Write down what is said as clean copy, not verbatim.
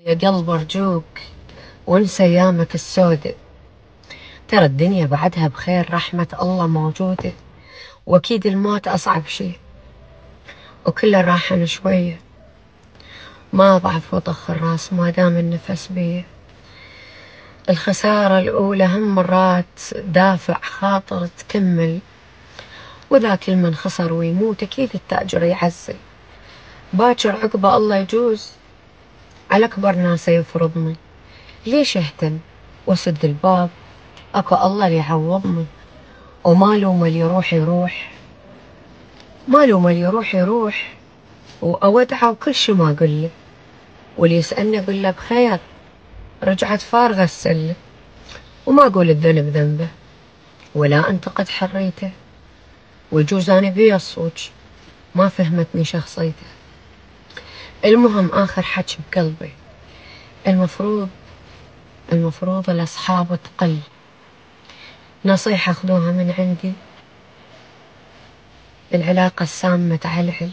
يا قلب ارجوك وانسى ايامك السودة. ترى الدنيا بعدها بخير، رحمة الله موجودة، واكيد الموت اصعب شي وكله راحن شوية. ما اضعف وطخ الراس ما دام النفس بيه. الخسارة الاولى هم مرات دافع خاطر تكمل، واذا كل من خسر ويموت اكيد التاجر يعزل. باكر عقبه الله يجوز على اكبر ناس يفرضني. ليش اهتم واسد الباب؟ اكو الله اللي يعوضني، وما لوم اللي يروح يروح. ما لوم اللي يروح يروح، واودعه وكل شي ما اقوله. واللي يسألني اقول له بخير، رجعت فارغة السلة. وما اقول الذنب ذنبه ولا انتقد حريته، ويجوز انا بيه الصوج ما فهمتني شخصيته. المهم اخر حكي بقلبي، المفروض الاصحاب تقل. نصيحة خذوها من عندي، العلاقة السامة تعلعل.